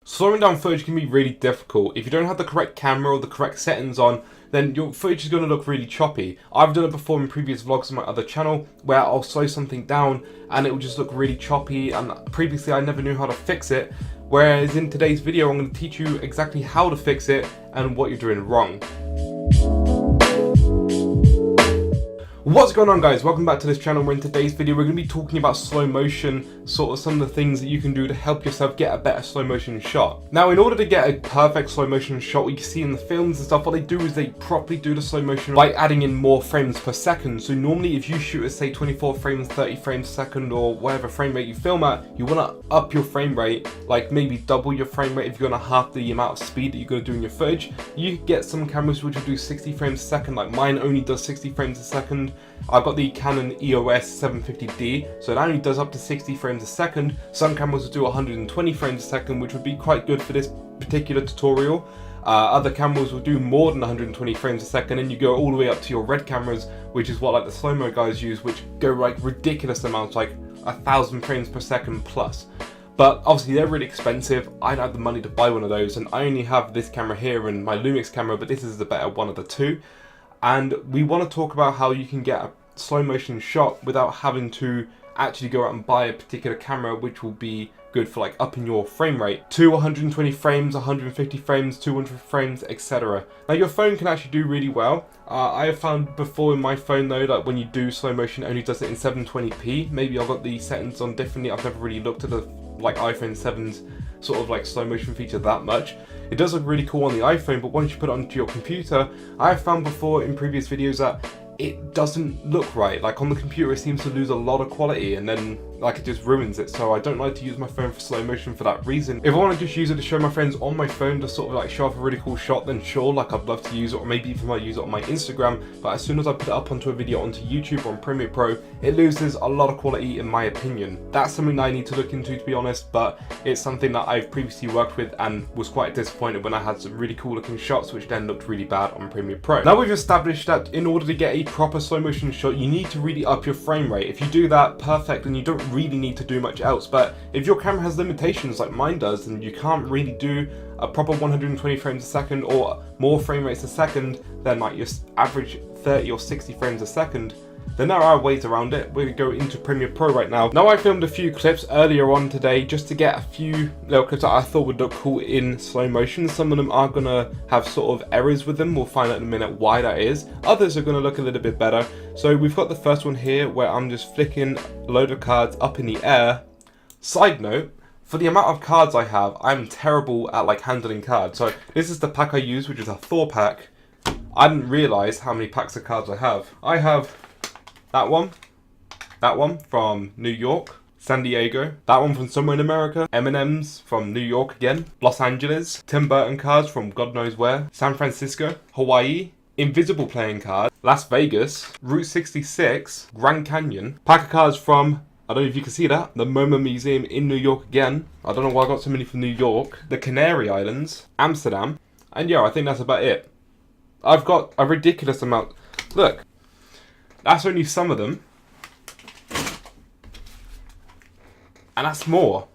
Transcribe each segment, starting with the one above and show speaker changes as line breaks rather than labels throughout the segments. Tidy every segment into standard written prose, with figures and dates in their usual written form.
Slowing down footage can be really difficult. If you don't have the correct camera or the correct settings on, then your footage is going to look really choppy. I've done it before in previous vlogs on my other channel where I'll slow something down and it will just look really choppy, and previously I never knew how to fix it. Whereas in today's video I'm going to teach you exactly how to fix it and what you're doing wrong. What's going on, guys? Welcome back to this channel, where in today's video we're going to be talking about slow motion, sort of some of the things that you can do to help yourself get a better slow motion shot. Now, in order to get a perfect slow motion shot, what you see in the films and stuff, what they do is they properly do the slow motion by adding in more frames per second. So normally if you shoot at say 24 frames, 30 frames a second, or whatever frame rate you film at, you want to up your frame rate, like maybe double your frame rate if you're going to half the amount of speed that you're going to do in your footage. You get some cameras which will do 60 frames a second, like mine only does 60 frames a second. I've got the Canon EOS 750D, so it only does up to 60 frames a second. Some cameras will do 120 frames a second, which would be quite good for this particular tutorial. Other cameras will do more than 120 frames a second, and you go all the way up to your red cameras, which is what like the slow-mo guys use, which go like ridiculous amounts, like 1,000 frames per second plus. But obviously they're really expensive. I don't have the money to buy one of those, and I only have this camera here and my Lumix camera, but this is the better one of the two. And we want to talk about how you can get a slow motion shot without having to actually go out and buy a particular camera, which will be good for like upping your frame rate to 120 frames, 150 frames, 200 frames, etc. Now your phone can actually do really well. I have found before in my phone though that when you do slow motion, it only does it in 720p. Maybe I've got the settings on differently. I've never really looked at the like iPhone 7's sort of like slow motion feature that much. It does look really cool on the iPhone, but once you put it onto your computer, I have found before in previous videos that it doesn't look right. Like on the computer it seems to lose a lot of quality, and then like it just ruins it. So I don't like to use my phone for slow motion for that reason. If I want to just use it to show my friends on my phone to sort of like show off a really cool shot, then sure, like I'd love to use it, or maybe even might use it on my Instagram. But as soon as I put it up onto a video onto YouTube or on Premiere Pro, it loses a lot of quality in my opinion. That's something that I need to look into, to be honest, but it's something that I've previously worked with and was quite disappointed when I had some really cool looking shots which then looked really bad on Premiere Pro. Now we've established that in order to get a proper slow motion shot, you need to really up your frame rate. If you do that, perfect, and you don't really need to do much else. But if your camera has limitations like mine does, and you can't really do a proper 120 frames a second or more frame rates a second than like your average 30 or 60 frames a second, then there are ways around it. We're going to go into Premiere Pro right now. Now I filmed a few clips earlier on today just to get a few little clips that I thought would look cool in slow motion. Some of them are going to have sort of errors with them. We'll find out in a minute why that is. Others are going to look a little bit better. So we've got the first one here where I'm just flicking a load of cards up in the air. Side note, for the amount of cards I have, I'm terrible at like handling cards. So this is the pack I use, which is a Thor pack. I didn't realise how many packs of cards I have. I have that one from New York, San Diego, that one from somewhere in America, M&M's from New York again, Los Angeles, Tim Burton cards from God knows where, San Francisco, Hawaii, Invisible playing cards, Las Vegas, Route 66, Grand Canyon, pack of cards from, I don't know if you can see that, the MoMA Museum in New York again. I don't know why I got so many from New York, the Canary Islands, Amsterdam, and yeah, I think that's about it. I've got a ridiculous amount. Look. That's only some of them. And that's more.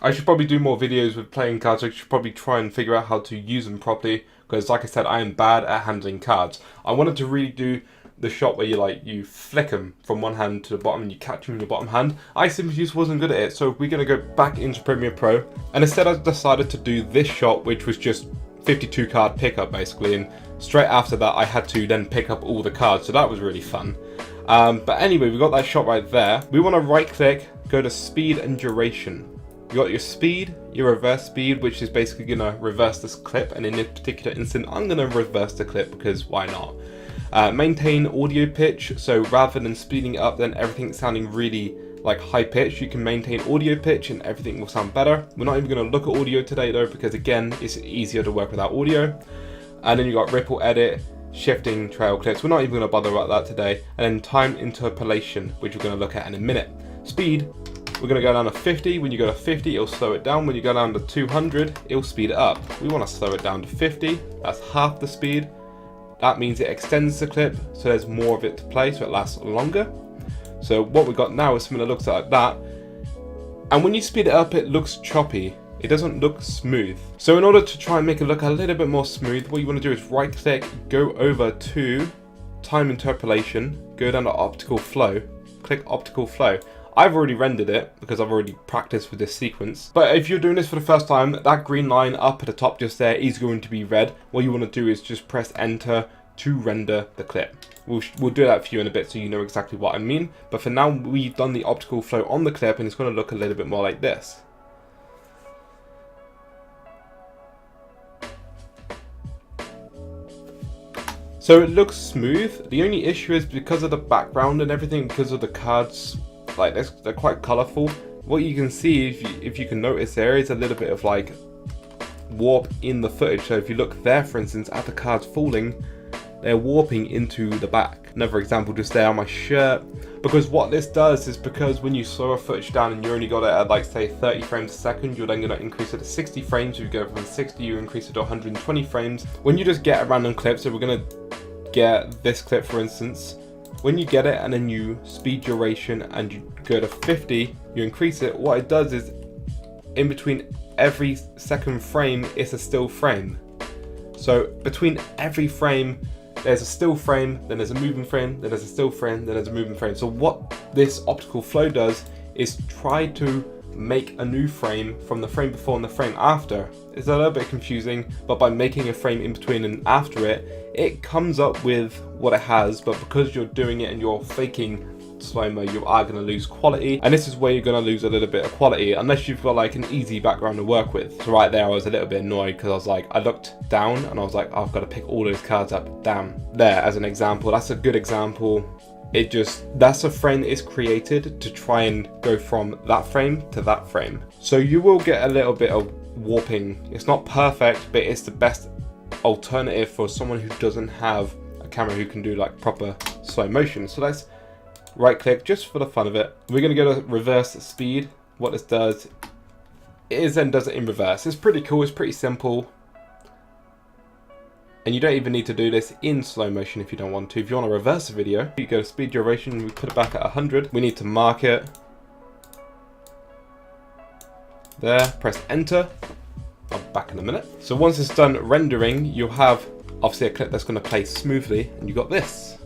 I should probably do more videos with playing cards. I should probably try and figure out how to use them properly, because like I said, I am bad at handling cards. I wanted to really do the shot where you flick them from one hand to the bottom and you catch them in your bottom hand. I simply just wasn't good at it. So we're going to go back into Premiere Pro. And instead I decided to do this shot, which was just 52 card pickup basically, and straight after that I had to then pick up all the cards, so that was really fun. But anyway, we got that shot right there. We want to right click, go to speed and duration. You got your speed, your reverse speed, which is basically gonna reverse this clip, and in this particular instant I'm gonna reverse the clip because why not. Maintain audio pitch, so rather than speeding it up then everything's sounding really like high pitch, you can maintain audio pitch and everything will sound better. We're not even going to look at audio today though, because again it's easier to work without audio. And then you got ripple edit, shifting trail clips. We're not even going to bother about that today. And then time interpolation, which we're going to look at in a minute. Speed, we're going to go down to 50. When you go to 50 it'll slow it down. When you go down to 200 it'll speed it up. We want to slow it down to 50. That's half the speed. That means it extends the clip so there's more of it to play, so it lasts longer. So what we've got now is something that looks like that. And when you speed it up, it looks choppy. It doesn't look smooth. So in order to try and make it look a little bit more smooth, what you want to do is right click, go over to time interpolation, go down to optical flow, click optical flow. I've already rendered it because I've already practiced with this sequence. But if you're doing this for the first time, that green line up at the top just there is going to be red. What you want to do is just press enter to render the clip. We'll do that for you in a bit so you know exactly what I mean. But for now, we've done the optical flow on the clip and it's going to look a little bit more like this. So it looks smooth. The only issue is because of the background and everything, because of the cards, like they're quite colourful. What you can see, if you can notice, there is a little bit of like warp in the footage. So if you look there, for instance, at the cards falling, they're warping into the back. Another example just there on my shirt. Because what this does is, because when you slow a footage down and you only got it at like say 30 frames a second, you're then going to increase it to 60 frames. You go from 60, you increase it to 120 frames. When you just get a random clip, so we're going to get this clip for instance, when you get it and then you speed duration and you go to 50, you increase it, what it does is in between every second frame it's a still frame. So between every frame there's a still frame, then there's a moving frame, then there's a still frame, then there's a moving frame. So what this optical flow does is try to make a new frame from the frame before and the frame after. It's a little bit confusing, but by making a frame in between and after it, it comes up with what it has. But because you're doing it and you're faking slow-mo, you are going to lose quality, and this is where you're going to lose a little bit of quality unless you've got like an easy background to work with. So right there I was a little bit annoyed because I was like, I looked down and I was like, oh, I've got to pick all those cards up. Damn. There as an example, that's a good example. That's a frame that is created to try and go from that frame to that frame. So you will get a little bit of warping. It's not perfect, but it's the best alternative for someone who doesn't have a camera who can do like proper slow motion. So let's right click just for the fun of it. We're going to go to reverse speed. What this does is then does it in reverse. It's pretty cool, it's pretty simple. And you don't even need to do this in slow motion if you don't want to. If you want to reverse a video, you go to speed duration, we put it back at 100. We need to mark it. There, press enter. I'll be back in a minute. So once it's done rendering, you'll have obviously a clip that's going to play smoothly, and you got this.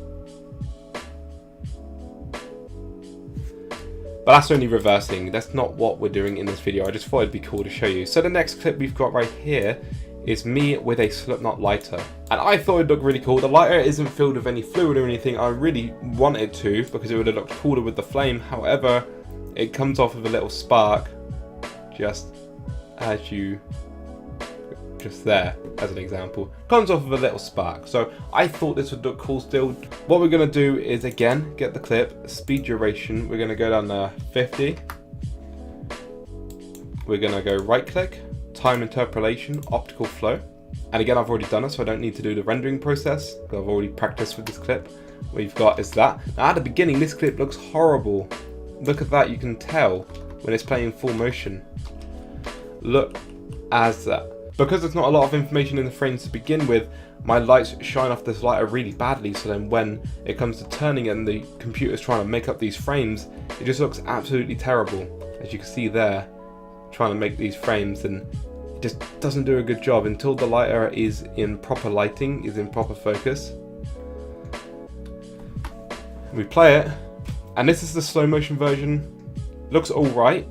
But that's only reversing. That's not what we're doing in this video. I just thought it'd be cool to show you. So the next clip we've got right here is me with a Slipknot lighter. And I thought it looked really cool. The lighter isn't filled with any fluid or anything. I really wanted to because it would have looked cooler with the flame. However, it comes off with a little spark just as you, just there as an example, comes off with a little spark. So I thought this would look cool still. What we're going to do is again get the clip, speed duration, we're going to go down to 50. We're going to go right click, time interpolation, optical flow, and again I've already done it so I don't need to do the rendering process because I've already practiced with this clip. What you've got is that. Now at the beginning this clip looks horrible. Look at that, you can tell when it's playing full motion. Look as that. Because there's not a lot of information in the frames to begin with, my lights shine off this lighter really badly, so then when it comes to turning and the computer's trying to make up these frames, it just looks absolutely terrible. As you can see there, trying to make these frames, and it just doesn't do a good job until the lighter is in proper lighting, is in proper focus. We play it, and this is the slow motion version. Looks alright.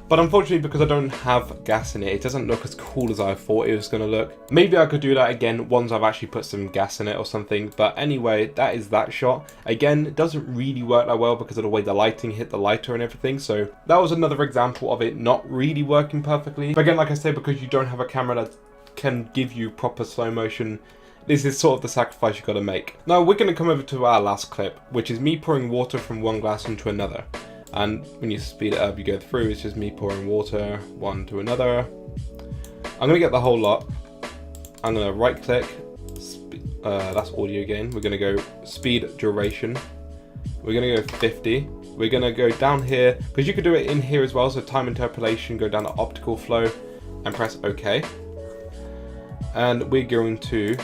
But unfortunately, because I don't have gas in it, it doesn't look as cool as I thought it was going to look. Maybe I could do that again once I've actually put some gas in it or something. But anyway, that is that shot. Again, it doesn't really work that well because of the way the lighting hit the lighter and everything. So that was another example of it not really working perfectly. But again, like I said, because you don't have a camera that can give you proper slow motion, this is sort of the sacrifice you got to make. Now we're going to come over to our last clip, which is me pouring water from one glass into another. And when you speed it up, you go through, it's just me pouring water one to another. I'm going to get the whole lot. I'm going to right click, that's audio gain. We're going to go speed duration. We're going to go 50. We're going to go down here, because you could do it in here as well. So time interpolation, go down to optical flow and press OK. And we're going to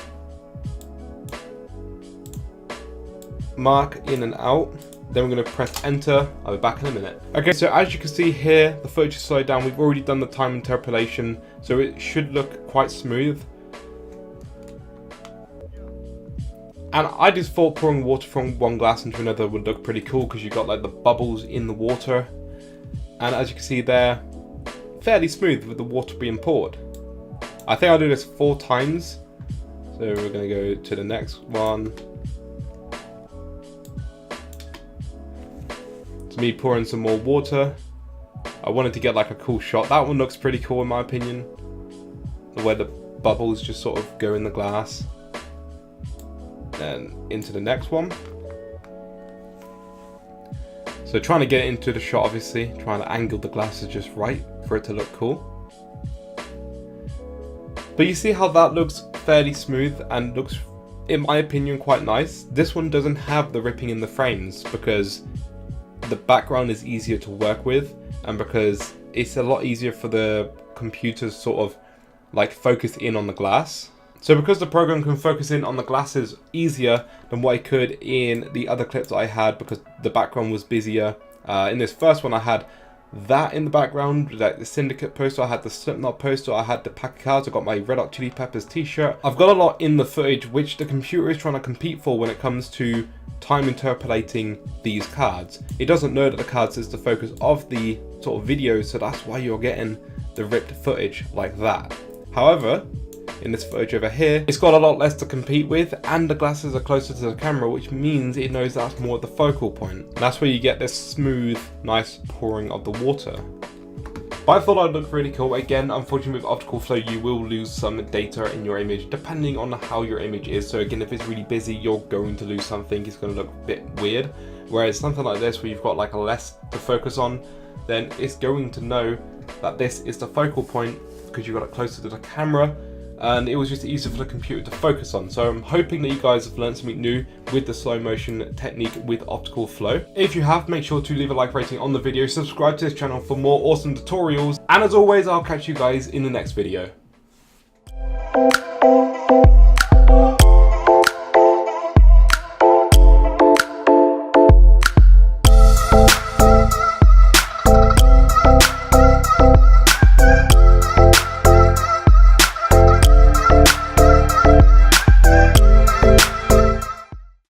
mark in and out. Then we're going to press enter. I'll be back in a minute. Okay, so as you can see here, the footage is slowed down. We've already done the time interpolation, so it should look quite smooth. And I just thought pouring water from one glass into another would look pretty cool because you got like the bubbles in the water. And as you can see there, fairly smooth with the water being poured. I think I'll do this 4 times. So we're going to go to the next one. It's me pouring some more water. I wanted to get like a cool shot. That one looks pretty cool in my opinion. Where the bubbles just sort of go in the glass. Then into the next one. So trying to get it into the shot, obviously. Trying to angle the glasses just right for it to look cool. But you see how that looks fairly smooth and looks, in my opinion, quite nice. This one doesn't have the ripping in the frames because the background is easier to work with and because it's a lot easier for the computer to sort of like focus in on the glass. So because the program can focus in on the glasses easier than what I could in the other clips that I had because the background was busier. In this first one I had that in the background, like the Syndicate poster, I had the Slipknot poster, I had the pack of cards, I got my Red Hot Chili Peppers t-shirt. I've got a lot in the footage which the computer is trying to compete for when it comes to time interpolating these cards. It doesn't know that the cards is the focus of the sort of video, so that's why you're getting the ripped footage like that. However, in this footage over here, it's got a lot less to compete with and the glasses are closer to the camera, which means it knows that's more at the focal point. And that's where you get this smooth, nice pouring of the water. But I thought I'd look really cool. Again, unfortunately with optical flow, you will lose some data in your image depending on how your image is. So again, if it's really busy, you're going to lose something. It's going to look a bit weird. Whereas something like this, where you've got like less to focus on, then it's going to know that this is the focal point because you've got it closer to the camera. And it was just easier for the computer to focus on. So I'm hoping that you guys have learned something new with the slow motion technique with optical flow. If you have, make sure to leave a like rating on the video, subscribe to this channel for more awesome tutorials, and as always, I'll catch you guys in the next video.